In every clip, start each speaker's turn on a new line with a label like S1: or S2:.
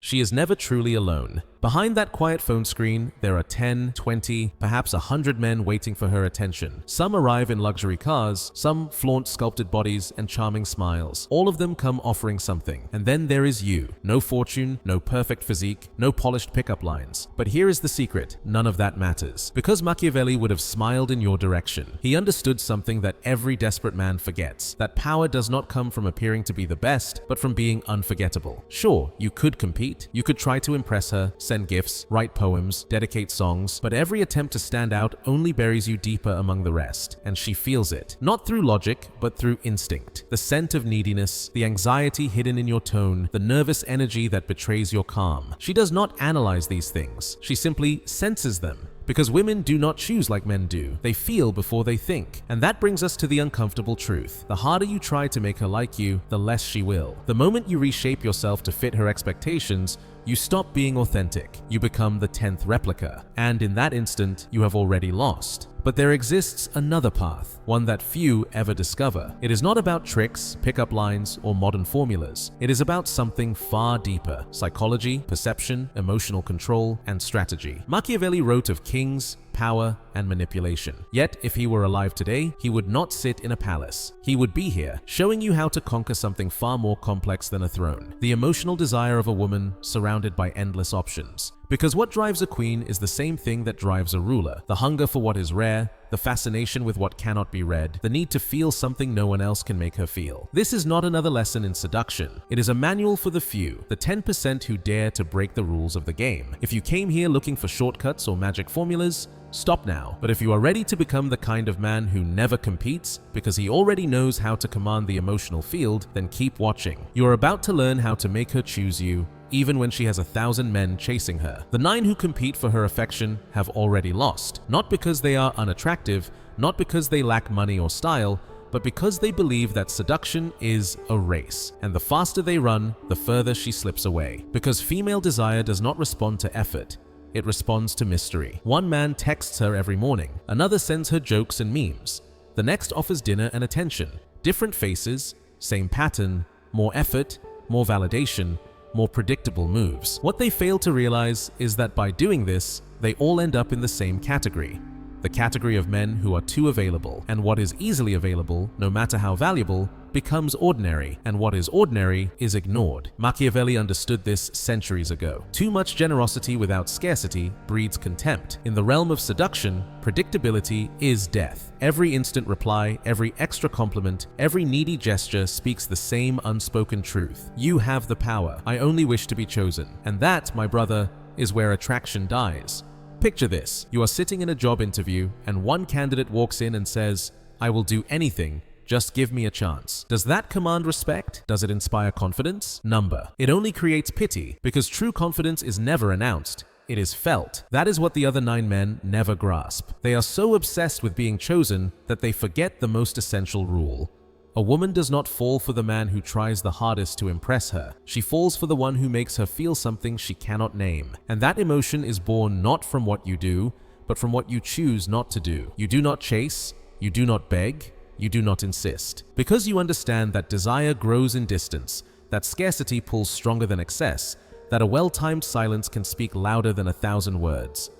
S1: She is never truly alone. Behind that quiet phone screen, there are 10, 20, perhaps 100 men waiting for her attention. Some arrive in luxury cars, some flaunt sculpted bodies and charming smiles. All of them come offering something. And then there is you. No fortune, no perfect physique, no polished pickup lines. But here is the secret: none of that matters. Because Machiavelli would have smiled in your direction. He understood something that every desperate man forgets: that power does not come from appearing to be the best, but from being unforgettable. Sure, you could compete, you could try to impress her, send gifts, write poems, dedicate songs, but every attempt to stand out only buries you deeper among the rest, and she feels it. Not through logic, but through instinct. The scent of neediness, the anxiety hidden in your tone, the nervous energy that betrays your calm. She does not analyze these things, she simply senses them. Because women do not choose like men do. They feel before they think. And that brings us to the uncomfortable truth. The harder you try to make her like you, the less she will. The moment you reshape yourself to fit her expectations, you stop being authentic. You become the 10th replica. And in that instant, you have already lost. But there exists another path, one that few ever discover. It is not about tricks, pickup lines, or modern formulas. It is about something far deeper: psychology, perception, emotional control, and strategy. Machiavelli wrote of kings, power, and manipulation. Yet, if he were alive today, he would not sit in a palace. He would be here, showing you how to conquer something far more complex than a throne: the emotional desire of a woman surrounded by endless options. Because what drives a queen is the same thing that drives a ruler: the hunger for what is rare, the fascination with what cannot be read, the need to feel something no one else can make her feel. This is not another lesson in seduction. It is a manual for the few, the 10% who dare to break the rules of the game. If you came here looking for shortcuts or magic formulas, stop now. But if you are ready to become the kind of man who never competes because he already knows how to command the emotional field, then keep watching. You are about to learn how to make her choose you, even when she has 1,000 men chasing her. The 9 who compete for her affection have already lost, not because they are unattractive, not because they lack money or style, but because they believe that seduction is a race, and the faster they run, the further she slips away. Because female desire does not respond to effort, it responds to mystery. One man texts her every morning, another sends her jokes and memes, the next offers dinner and attention. Different faces, same pattern, more effort, more validation, more predictable moves. What they fail to realize is that by doing this, they all end up in the same category: the category of men who are too available. And what is easily available, no matter how valuable, becomes ordinary, and what is ordinary is ignored. Machiavelli understood this centuries ago. Too much generosity without scarcity breeds contempt. In the realm of seduction, predictability is death. Every instant reply, every extra compliment, every needy gesture speaks the same unspoken truth: you have the power. I only wish to be chosen. And that, my brother, is where attraction dies. Picture this: you are sitting in a job interview and one candidate walks in and says, "I will do anything, just give me a chance." Does that command respect? Does it inspire confidence? Number. It only creates pity, because true confidence is never announced. It is felt. That is what the other 9 men never grasp. They are so obsessed with being chosen that they forget the most essential rule. A woman does not fall for the man who tries the hardest to impress her. She falls for the one who makes her feel something she cannot name. And that emotion is born not from what you do, but from what you choose not to do. You do not chase, you do not beg, you do not insist. Because you understand that desire grows in distance, that scarcity pulls stronger than excess, that a well-timed silence can speak louder than 1,000 words.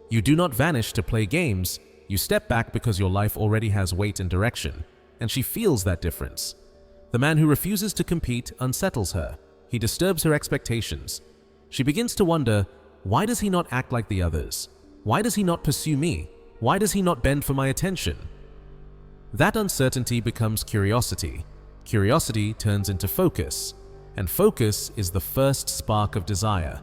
S1: You do not vanish to play games, you step back because your life already has weight and direction, and she feels that difference. The man who refuses to compete unsettles her. He disturbs her expectations. She begins to wonder, why does he not act like the others? Why does he not pursue me? Why does he not bend for my attention? That uncertainty becomes curiosity. Curiosity turns into focus, and focus is the first spark of desire.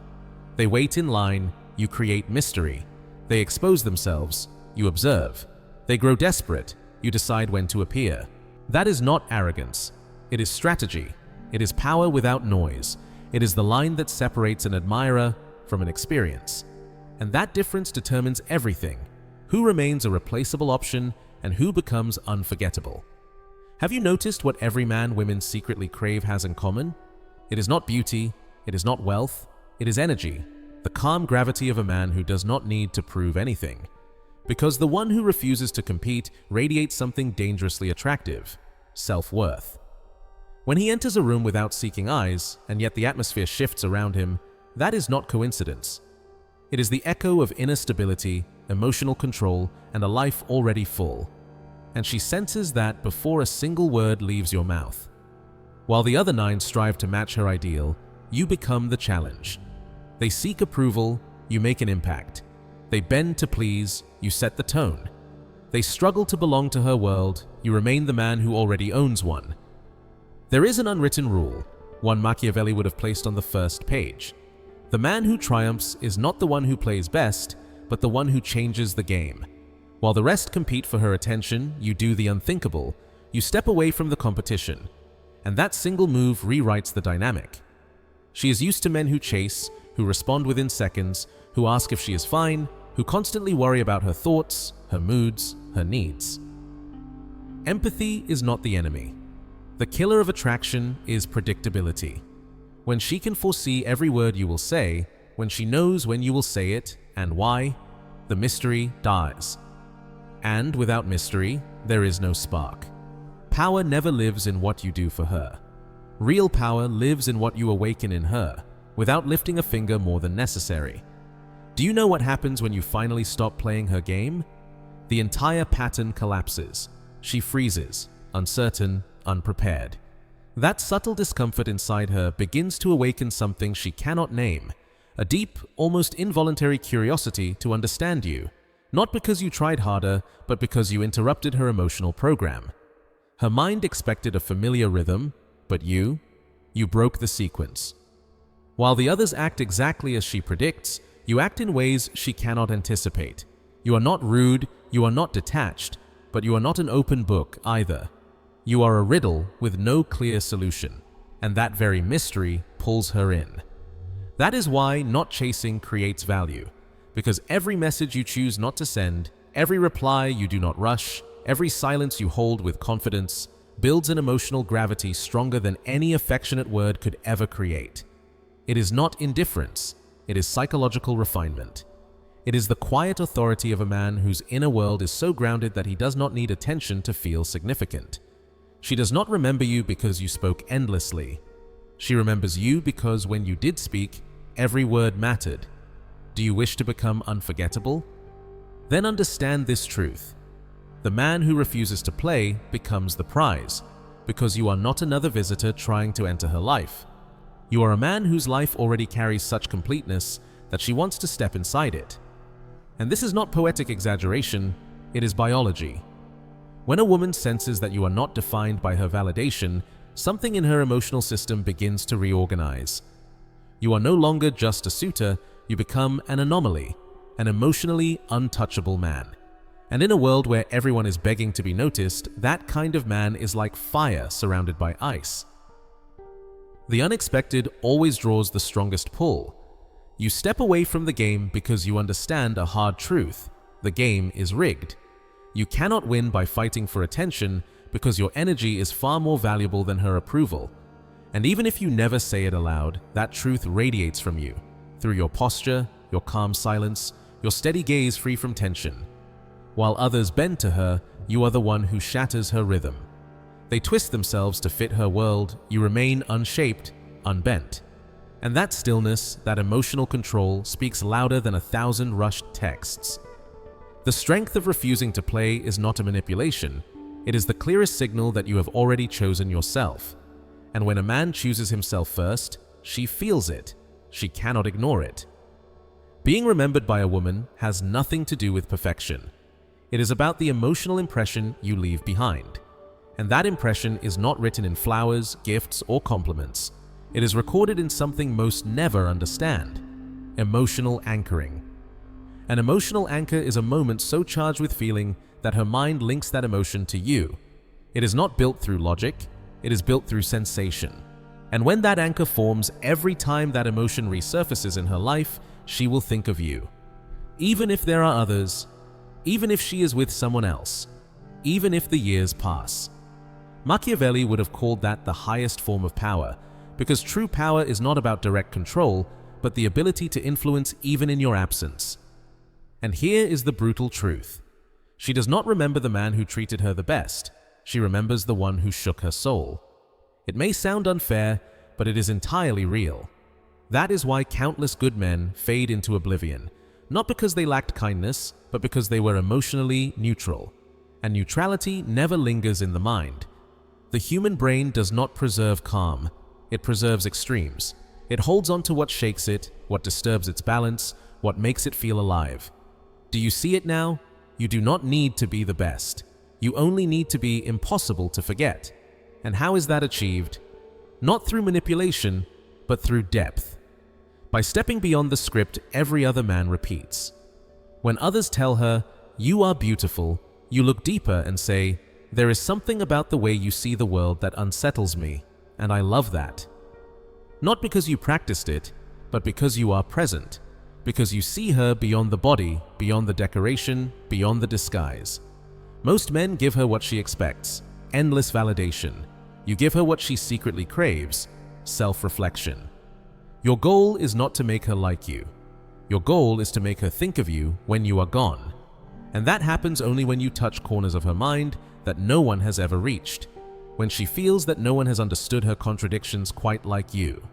S1: They wait in line, you create mystery. They expose themselves, you observe. They grow desperate, you decide when to appear. That is not arrogance. It is strategy. It is power without noise. It is the line that separates an admirer from an experience. And that difference determines everything: who remains a replaceable option and who becomes unforgettable. Have you noticed what every man women secretly crave has in common? It is not beauty, it is not wealth, it is energy, the calm gravity of a man who does not need to prove anything. Because the one who refuses to compete radiates something dangerously attractive: self-worth. When he enters a room without seeking eyes, and yet the atmosphere shifts around him, That is not coincidence. It is the echo of inner stability, emotional control, and a life already full. And she senses that before a single word leaves your mouth. While the other 9 strive to match her ideal, you become the challenge. They seek approval, you make an impact. They bend to please, you set the tone. They struggle to belong to her world, you remain the man who already owns one. There is an unwritten rule, one Machiavelli would have placed on the first page. The man who triumphs is not the one who plays best, but the one who changes the game. While the rest compete for her attention, you do the unthinkable. You step away from the competition. And that single move rewrites the dynamic. She is used to men who chase, who respond within seconds, who ask if she is fine, who constantly worry about her thoughts, her moods, her needs. Empathy is not the enemy. The killer of attraction is predictability. When she can foresee every word you will say, when she knows when you will say it and why, the mystery dies. And without mystery, there is no spark. Power never lives in what you do for her. Real power lives in what you awaken in her, without lifting a finger more than necessary. Do you know what happens when you finally stop playing her game? The entire pattern collapses. She freezes, uncertain, unprepared. That subtle discomfort inside her begins to awaken something she cannot name, a deep, almost involuntary curiosity to understand you, not because you tried harder, but because you interrupted her emotional program. Her mind expected a familiar rhythm, but you broke the sequence. While the others act exactly as she predicts, you act in ways she cannot anticipate. You are not rude, you are not detached, but you are not an open book either. You are a riddle with no clear solution, and that very mystery pulls her in. That is why not chasing creates value, because every message you choose not to send, every reply you do not rush, every silence you hold with confidence, builds an emotional gravity stronger than any affectionate word could ever create. It is not indifference, it is psychological refinement. It is the quiet authority of a man whose inner world is so grounded that he does not need attention to feel significant. She does not remember you because you spoke endlessly. She remembers you because when you did speak, every word mattered. Do you wish to become unforgettable? Then understand this truth. The man who refuses to play becomes the prize, because you are not another visitor trying to enter her life. You are a man whose life already carries such completeness that she wants to step inside it. And this is not poetic exaggeration, it is biology. When a woman senses that you are not defined by her validation, something in her emotional system begins to reorganize. You are no longer just a suitor, you become an anomaly, an emotionally untouchable man. And in a world where everyone is begging to be noticed, that kind of man is like fire surrounded by ice. The unexpected always draws the strongest pull. You step away from the game because you understand a hard truth. The game is rigged. You cannot win by fighting for attention because your energy is far more valuable than her approval. And even if you never say it aloud, that truth radiates from you, through your posture, your calm silence, your steady gaze free from tension. While others bend to her, you are the one who shatters her rhythm. They twist themselves to fit her world, you remain unshaped, unbent. And that stillness, that emotional control, speaks louder than 1,000 rushed texts. The strength of refusing to play is not a manipulation, it is the clearest signal that you have already chosen yourself. And when a man chooses himself first, she feels it, she cannot ignore it. Being remembered by a woman has nothing to do with perfection. It is about the emotional impression you leave behind. And that impression is not written in flowers, gifts, or compliments. It is recorded in something most never understand: emotional anchoring. An emotional anchor is a moment so charged with feeling that her mind links that emotion to you. It is not built through logic, it is built through sensation. And when that anchor forms, every time that emotion resurfaces in her life, she will think of you. Even if there are others, even if she is with someone else, even if the years pass. Machiavelli would have called that the highest form of power, because true power is not about direct control, but the ability to influence even in your absence. And here is the brutal truth. She does not remember the man who treated her the best. She remembers the one who shook her soul. It may sound unfair, but it is entirely real. That is why countless good men fade into oblivion, not because they lacked kindness, but because they were emotionally neutral. And neutrality never lingers in the mind. The human brain does not preserve calm, it preserves extremes. It holds on to what shakes it, what disturbs its balance, what makes it feel alive. Do you see it now? You do not need to be the best. You only need to be impossible to forget. And how is that achieved? Not through manipulation, but through depth. By stepping beyond the script every other man repeats. When others tell her, "You are beautiful," you look deeper and say, "There is something about the way you see the world that unsettles me, and I love that." Not because you practiced it, but because you are present, because you see her beyond the body, beyond the decoration, beyond the disguise. Most men give her what she expects, endless validation. You give her what she secretly craves, self-reflection. Your goal is not to make her like you. Your goal is to make her think of you when you are gone. And that happens only when you touch corners of her mind that no one has ever reached. When she feels that no one has understood her contradictions quite like you.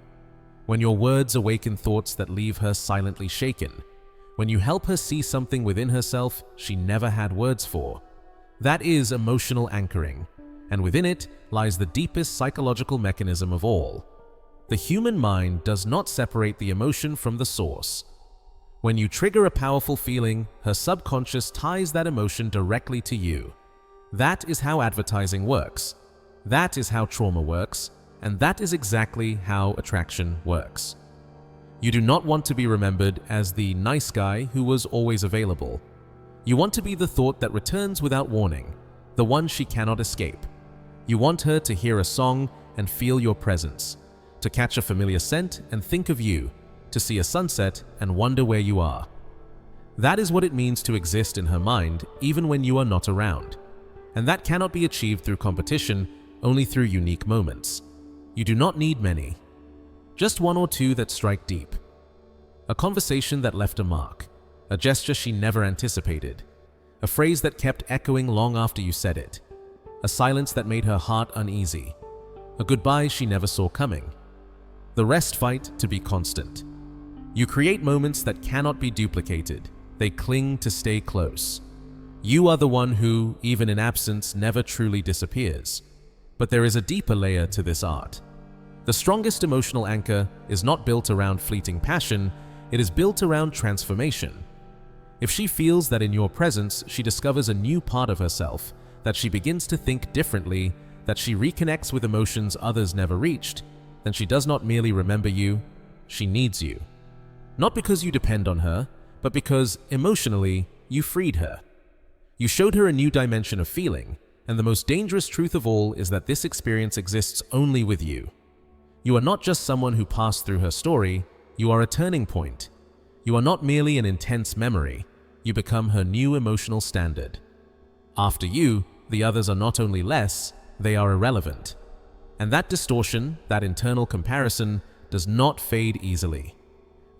S1: When your words awaken thoughts that leave her silently shaken. When you help her see something within herself she never had words for. That is emotional anchoring, and within it lies the deepest psychological mechanism of all. The human mind does not separate the emotion from the source. When you trigger a powerful feeling, her subconscious ties that emotion directly to you. That is how advertising works. That is how trauma works, and that is exactly how attraction works. You do not want to be remembered as the nice guy who was always available. You want to be the thought that returns without warning, the one she cannot escape. You want her to hear a song and feel your presence, to catch a familiar scent and think of you, to see a sunset and wonder where you are. That is what it means to exist in her mind even when you are not around. And that cannot be achieved through competition, only through unique moments. You do not need many. Just one or two that strike deep. A conversation that left a mark. A gesture she never anticipated. A phrase that kept echoing long after you said it. A silence that made her heart uneasy. A goodbye she never saw coming. The rest fight to be constant. You create moments that cannot be duplicated. They cling to stay close. You are the one who, even in absence, never truly disappears. But there is a deeper layer to this art. The strongest emotional anchor is not built around fleeting passion, it is built around transformation. If she feels that in your presence she discovers a new part of herself, that she begins to think differently, that she reconnects with emotions others never reached, then she does not merely remember you, she needs you. Not because you depend on her, but because, emotionally, you freed her. You showed her a new dimension of feeling, and the most dangerous truth of all is that this experience exists only with you. You are not just someone who passed through her story, you are a turning point. You are not merely an intense memory, you become her new emotional standard. After you, the others are not only less, they are irrelevant. And that distortion, that internal comparison, does not fade easily.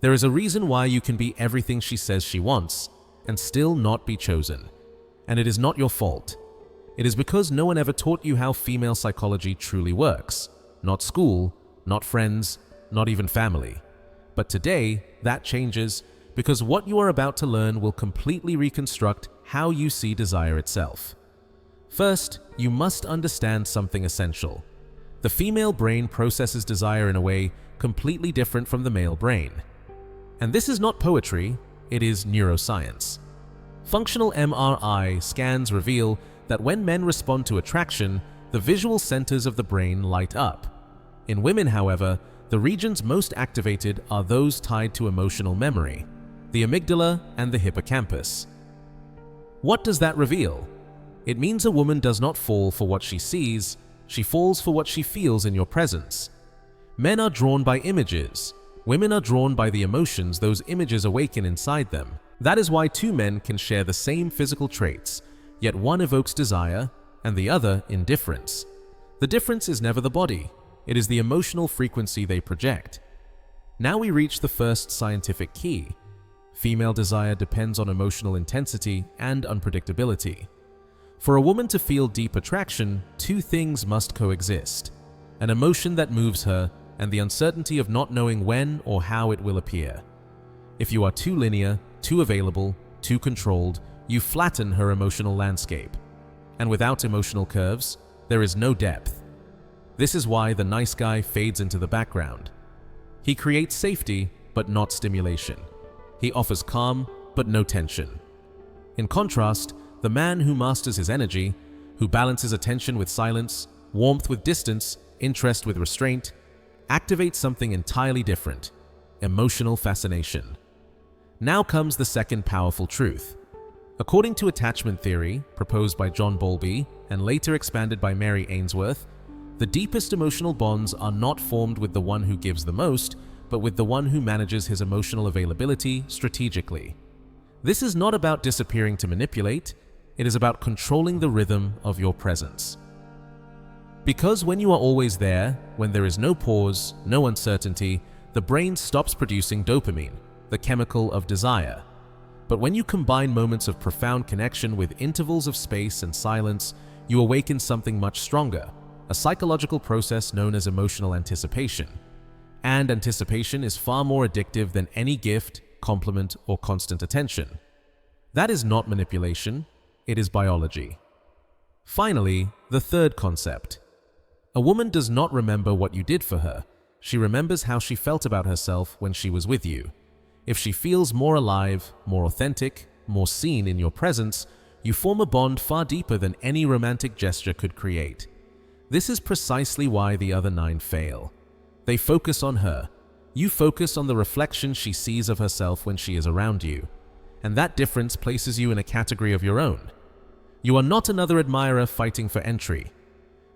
S1: There is a reason why you can be everything she says she wants, and still not be chosen. And it is not your fault. It is because no one ever taught you how female psychology truly works. Not school, not friends, not even family. But today, that changes because what you are about to learn will completely reconstruct how you see desire itself. First, you must understand something essential. The female brain processes desire in a way completely different from the male brain. And this is not poetry, it is neuroscience. Functional MRI scans reveal that when men respond to attraction, the visual centers of the brain light up. In women, however, the regions most activated are those tied to emotional memory, the amygdala and the hippocampus. What does that reveal? It means a woman does not fall for what she sees, she falls for what she feels in your presence. Men are drawn by images. Women are drawn by the emotions those images awaken inside them. That is why two men can share the same physical traits, yet one evokes desire and the other indifference. The difference is never the body, it is the emotional frequency they project. Now we reach the first scientific key. Female desire depends on emotional intensity and unpredictability. For a woman to feel deep attraction, two things must coexist: an emotion that moves her and the uncertainty of not knowing when or how it will appear. If you are too linear, too available, too controlled, you flatten her emotional landscape. And without emotional curves, there is no depth. This is why the nice guy fades into the background. He creates safety, but not stimulation. He offers calm, but no tension. In contrast, the man who masters his energy, who balances attention with silence, warmth with distance, interest with restraint, activates something entirely different: emotional fascination. Now comes the second powerful truth. According to attachment theory, proposed by John Bowlby and later expanded by Mary Ainsworth, the deepest emotional bonds are not formed with the one who gives the most, but with the one who manages his emotional availability strategically. This is not about disappearing to manipulate, it is about controlling the rhythm of your presence. Because when you are always there, when there is no pause, no uncertainty, the brain stops producing dopamine, the chemical of desire. But when you combine moments of profound connection with intervals of space and silence, you awaken something much stronger, a psychological process known as emotional anticipation. And anticipation is far more addictive than any gift, compliment, or constant attention. That is not manipulation, it is biology. Finally, the third concept. A woman does not remember what you did for her. She remembers how she felt about herself when she was with you. If she feels more alive, more authentic, more seen in your presence, you form a bond far deeper than any romantic gesture could create. This is precisely why the other 9 fail. They focus on her. You focus on the reflection she sees of herself when she is around you. And that difference places you in a category of your own. You are not another admirer fighting for entry.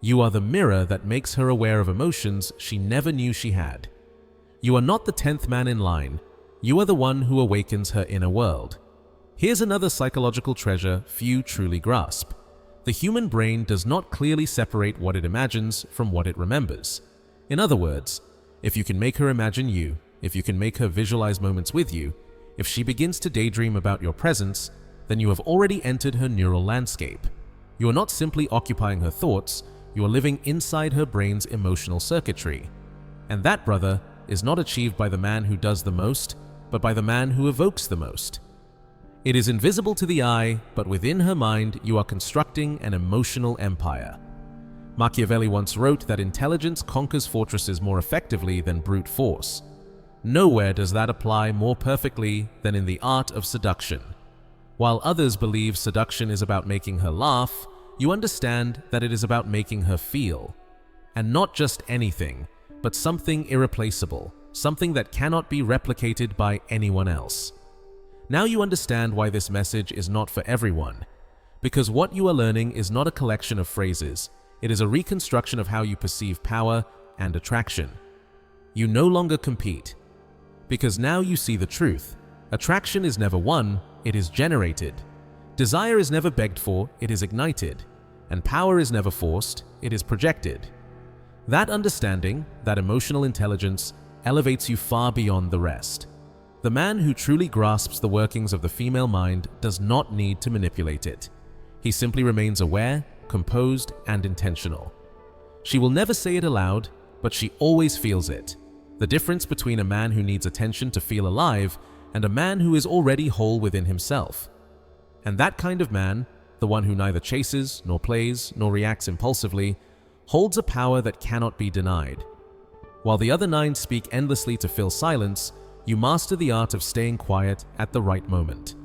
S1: You are the mirror that makes her aware of emotions she never knew she had. You are not the 10th man in line. You are the one who awakens her inner world. Here's another psychological treasure few truly grasp. The human brain does not clearly separate what it imagines from what it remembers. In other words, if you can make her imagine you, if you can make her visualize moments with you, if she begins to daydream about your presence, then you have already entered her neural landscape. You are not simply occupying her thoughts, you are living inside her brain's emotional circuitry. And that, brother, is not achieved by the man who does the most, but by the man who evokes the most. It is invisible to the eye, but within her mind you are constructing an emotional empire. Machiavelli once wrote that intelligence conquers fortresses more effectively than brute force. Nowhere does that apply more perfectly than in the art of seduction. While others believe seduction is about making her laugh, you understand that it is about making her feel. And not just anything, but something irreplaceable, something that cannot be replicated by anyone else. Now you understand why this message is not for everyone. Because what you are learning is not a collection of phrases, it is a reconstruction of how you perceive power and attraction. You no longer compete. Because now you see the truth. Attraction is never won, it is generated. Desire is never begged for, it is ignited. And power is never forced, it is projected. That understanding, that emotional intelligence, elevates you far beyond the rest. The man who truly grasps the workings of the female mind does not need to manipulate it. He simply remains aware, composed, and intentional. She will never say it aloud, but she always feels it. The difference between a man who needs attention to feel alive and a man who is already whole within himself. And that kind of man, the one who neither chases, nor plays, nor reacts impulsively, holds a power that cannot be denied. While the other 9 speak endlessly to fill silence, you master the art of staying quiet at the right moment.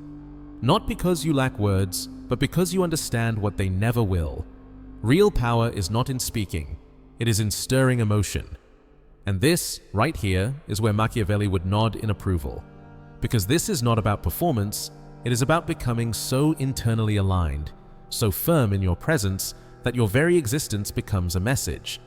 S1: Not because you lack words, but because you understand what they never will. Real power is not in speaking, it is in stirring emotion. And this, right here, is where Machiavelli would nod in approval. Because this is not about performance, it is about becoming so internally aligned, so firm in your presence, that your very existence becomes a message,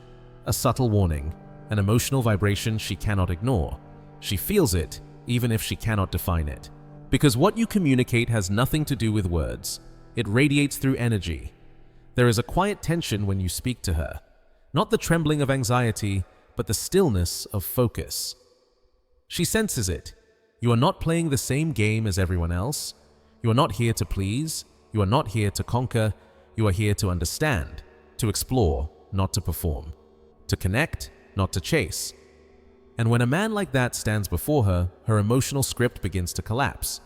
S1: a subtle warning, an emotional vibration she cannot ignore. She feels it, even if she cannot define it. Because what you communicate has nothing to do with words. It radiates through energy. There is a quiet tension when you speak to her. Not the trembling of anxiety, but the stillness of focus. She senses it. You are not playing the same game as everyone else. You are not here to please. You are not here to conquer. You are here to understand, to explore, not to perform, to connect, not to chase. And when a man like that stands before her, her emotional script begins to collapse,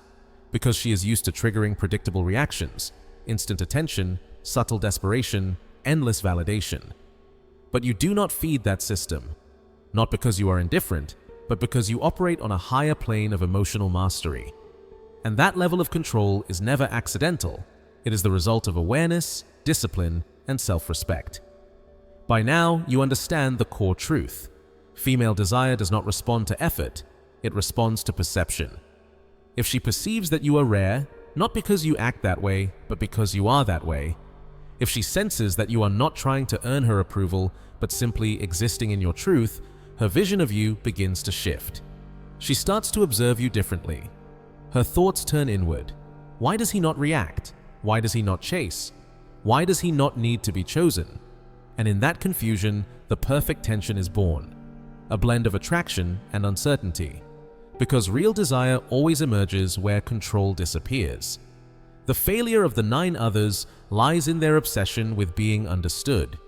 S1: because she is used to triggering predictable reactions, instant attention, subtle desperation, endless validation. But you do not feed that system, not because you are indifferent, but because you operate on a higher plane of emotional mastery. And that level of control is never accidental. It is the result of awareness, discipline, and self-respect. By now, you understand the core truth. Female desire does not respond to effort, it responds to perception. If she perceives that you are rare, not because you act that way, but because you are that way, if she senses that you are not trying to earn her approval, but simply existing in your truth, her vision of you begins to shift. She starts to observe you differently. Her thoughts turn inward. Why does he not react? Why does he not chase? Why does he not need to be chosen? And in that confusion, the perfect tension is born, a blend of attraction and uncertainty, because real desire always emerges where control disappears. The failure of the 9 others lies in their obsession with being understood.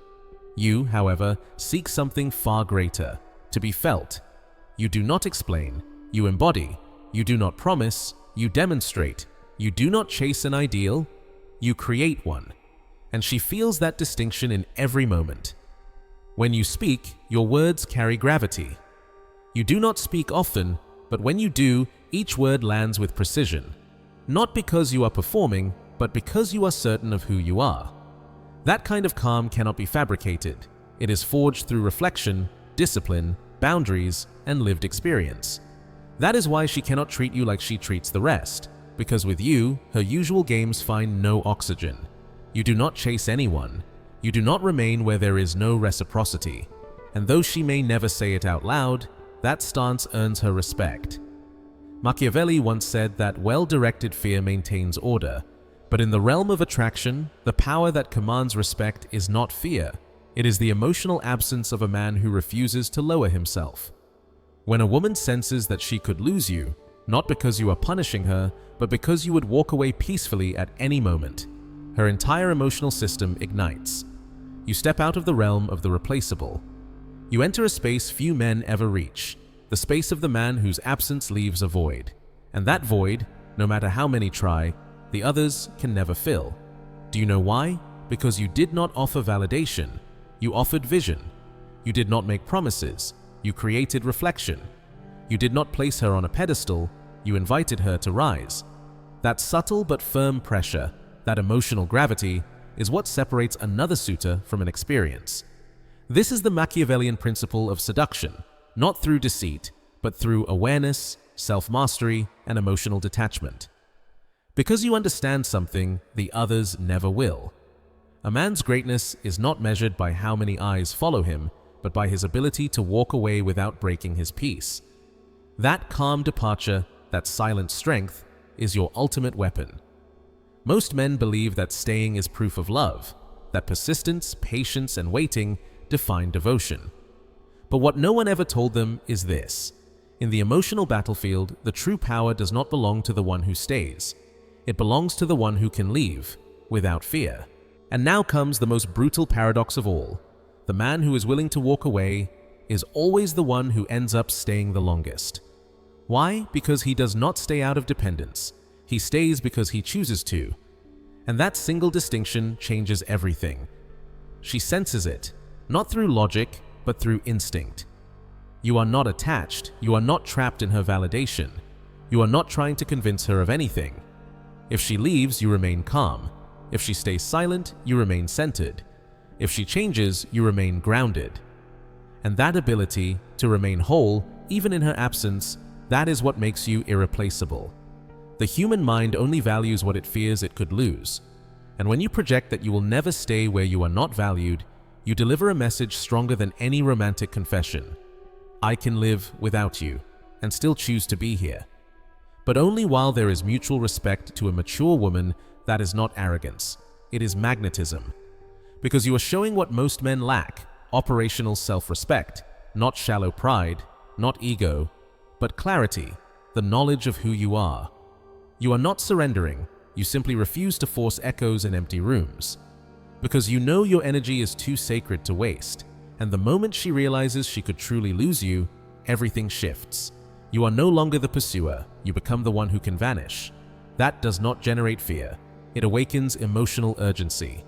S1: You, however, seek something far greater, to be felt. You do not explain, you embody. You do not promise, you demonstrate. You do not chase an ideal, you create one. And she feels that distinction in every moment. When you speak, your words carry gravity. You do not speak often, but when you do, each word lands with precision. Not because you are performing, but because you are certain of who you are. That kind of calm cannot be fabricated. It is forged through reflection, discipline, boundaries, and lived experience. That is why she cannot treat you like she treats the rest, because with you, her usual games find no oxygen. You do not chase anyone. You do not remain where there is no reciprocity. And though she may never say it out loud, that stance earns her respect. Machiavelli once said that well-directed fear maintains order, but in the realm of attraction, the power that commands respect is not fear. It is the emotional absence of a man who refuses to lower himself. When a woman senses that she could lose you, not because you are punishing her, but because you would walk away peacefully at any moment, her entire emotional system ignites. You step out of the realm of the replaceable. You enter a space few men ever reach, the space of the man whose absence leaves a void. And that void, no matter how many try, the others can never fill. Do you know why? Because you did not offer validation. You offered vision. You did not make promises. You created reflection. You did not place her on a pedestal. You invited her to rise. That subtle but firm pressure, that emotional gravity, is what separates another suitor from an experience. This is the Machiavellian principle of seduction, not through deceit, but through awareness, self-mastery, and emotional detachment. Because you understand something, the others never will. A man's greatness is not measured by how many eyes follow him, but by his ability to walk away without breaking his peace. That calm departure, that silent strength, is your ultimate weapon. Most men believe that staying is proof of love, that persistence, patience, and waiting define devotion. But what no one ever told them is this: in the emotional battlefield, the true power does not belong to the one who stays. It belongs to the one who can leave, without fear. And now comes the most brutal paradox of all. The man who is willing to walk away is always the one who ends up staying the longest. Why? Because he does not stay out of dependence. He stays because he chooses to. And that single distinction changes everything. She senses it, not through logic, but through instinct. You are not attached. You are not trapped in her validation. You are not trying to convince her of anything. If she leaves, you remain calm. If she stays silent, you remain centered. If she changes, you remain grounded. And that ability to remain whole, even in her absence, that is what makes you irreplaceable. The human mind only values what it fears it could lose. And when you project that you will never stay where you are not valued, you deliver a message stronger than any romantic confession. I can live without you and still choose to be here. But only while there is mutual respect. To a mature woman, that is not arrogance, it is magnetism. Because you are showing what most men lack: operational self-respect, not shallow pride, not ego, but clarity, the knowledge of who you are. You are not surrendering, you simply refuse to force echoes in empty rooms. Because you know your energy is too sacred to waste, and the moment she realizes she could truly lose you, everything shifts. You are no longer the pursuer, you become the one who can vanish. That does not generate fear. It awakens emotional urgency.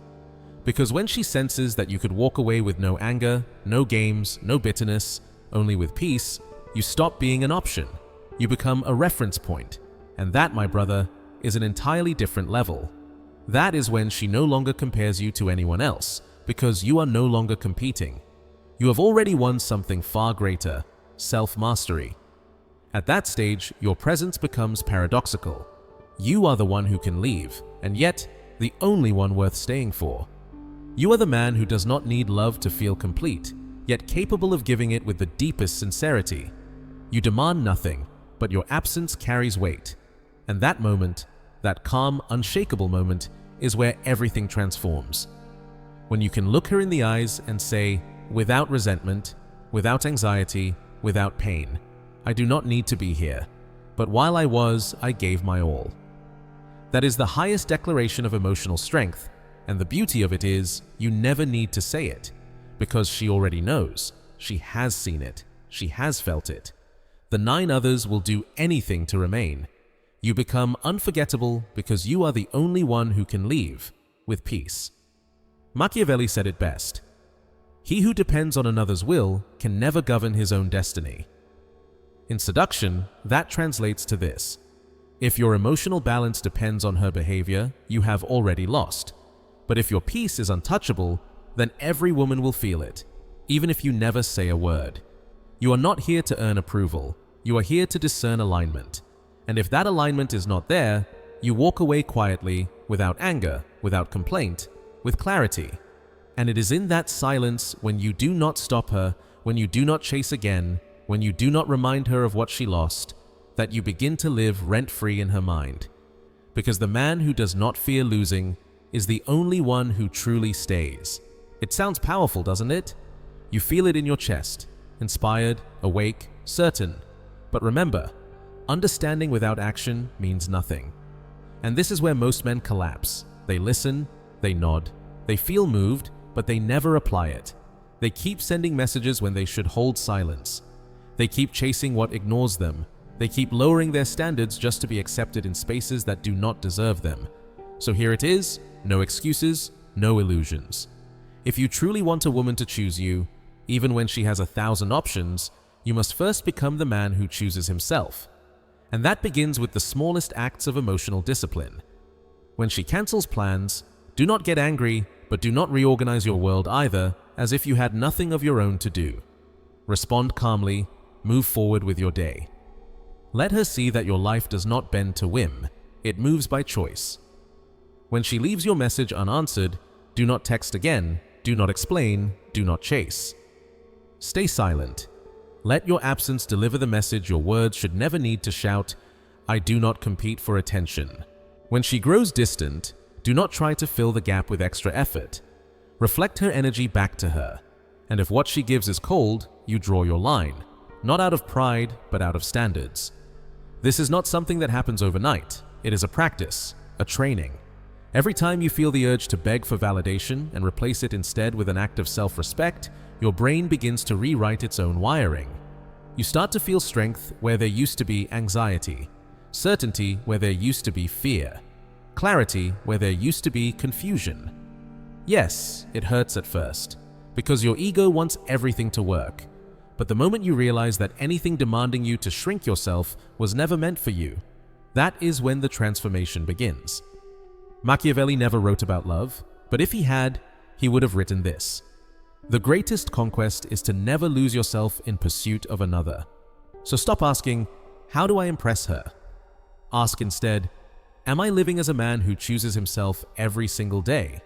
S1: Because when she senses that you could walk away with no anger, no games, no bitterness, only with peace, you stop being an option. You become a reference point. And that, my brother, is an entirely different level. That is when she no longer compares you to anyone else, because you are no longer competing. You have already won something far greater, self-mastery. At that stage, your presence becomes paradoxical. You are the one who can leave, and yet the only one worth staying for. You are the man who does not need love to feel complete, yet capable of giving it with the deepest sincerity. You demand nothing, but your absence carries weight. And that moment, that calm, unshakable moment, is where everything transforms. When you can look her in the eyes and say, without resentment, without anxiety, without pain, I do not need to be here, but while I was, I gave my all. That is the highest declaration of emotional strength, and the beauty of it is, you never need to say it, because she already knows, she has seen it, she has felt it. The 9 others will do anything to remain. You become unforgettable because you are the only one who can leave with peace. Machiavelli said it best. He who depends on another's will can never govern his own destiny. In seduction, that translates to this. If your emotional balance depends on her behavior, you have already lost. But if your peace is untouchable, then every woman will feel it, even if you never say a word. You are not here to earn approval. You are here to discern alignment. And if that alignment is not there, you walk away quietly, without anger, without complaint, with clarity. And it is in that silence, when you do not stop her, when you do not chase again, when you do not remind her of what she lost, that you begin to live rent-free in her mind. Because the man who does not fear losing is the only one who truly stays. It sounds powerful, doesn't it? You feel it in your chest, inspired, awake, certain. But remember, understanding without action means nothing. And this is where most men collapse. They listen, they nod, they feel moved, but they never apply it. They keep sending messages when they should hold silence. They keep chasing what ignores them. They keep lowering their standards just to be accepted in spaces that do not deserve them. So here it is, no excuses, no illusions. If you truly want a woman to choose you, even when she has 1,000 options, you must first become the man who chooses himself. And that begins with the smallest acts of emotional discipline. When she cancels plans, do not get angry, but do not reorganize your world either, as if you had nothing of your own to do. Respond calmly, move forward with your day. Let her see that your life does not bend to whim, it moves by choice. When she leaves your message unanswered, do not text again, do not explain, do not chase. Stay silent. Let your absence deliver the message your words should never need to shout, I do not compete for attention. When she grows distant, do not try to fill the gap with extra effort. Reflect her energy back to her. And if what she gives is cold, you draw your line, not out of pride, but out of standards. This is not something that happens overnight. It is a practice, a training. Every time you feel the urge to beg for validation and replace it instead with an act of self-respect, your brain begins to rewrite its own wiring. You start to feel strength where there used to be anxiety, certainty where there used to be fear, clarity where there used to be confusion. Yes, it hurts at first, because your ego wants everything to work. But the moment you realize that anything demanding you to shrink yourself was never meant for you, that is when the transformation begins. Machiavelli never wrote about love, but if he had, he would have written this. The greatest conquest is to never lose yourself in pursuit of another. So stop asking, how do I impress her? Ask instead, am I living as a man who chooses himself every single day?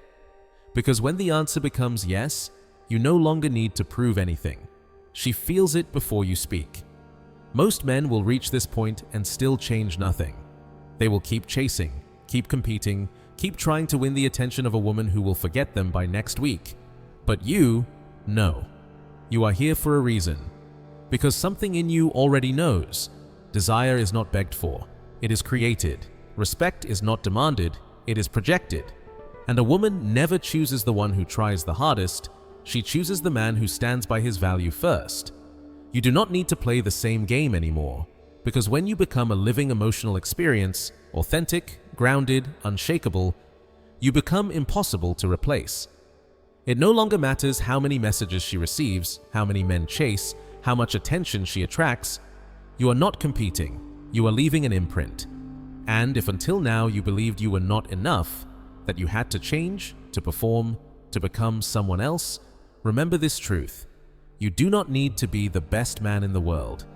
S1: Because when the answer becomes yes, you no longer need to prove anything. She feels it before you speak. Most men will reach this point and still change nothing. They will keep chasing, keep competing, keep trying to win the attention of a woman who will forget them by next week. But you, no. You are here for a reason. Because something in you already knows. Desire is not begged for. It is created. Respect is not demanded. It is projected. And a woman never chooses the one who tries the hardest. She chooses the man who stands by his value first. You do not need to play the same game anymore, because when you become a living emotional experience, authentic, grounded, unshakable, you become impossible to replace. It no longer matters how many messages she receives, how many men chase, how much attention she attracts. You are not competing, you are leaving an imprint. And if until now you believed you were not enough, that you had to change, to perform, to become someone else, remember this truth. You do not need to be the best man in the world.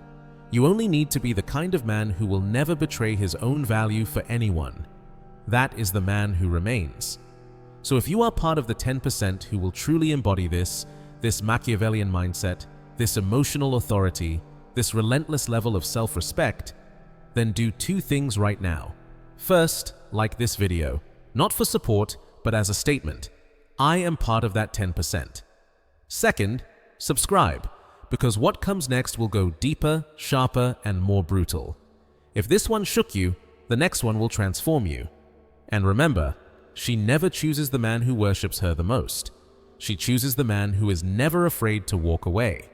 S1: You only need to be the kind of man who will never betray his own value for anyone. That is the man who remains. So if you are part of the 10% who will truly embody this Machiavellian mindset, this emotional authority, this relentless level of self-respect, then do two things right now. First, like this video, not for support, but as a statement. I am part of that 10%. Second, subscribe, because what comes next will go deeper, sharper, and more brutal. If this one shook you, the next one will transform you. And remember, she never chooses the man who worships her the most. She chooses the man who is never afraid to walk away.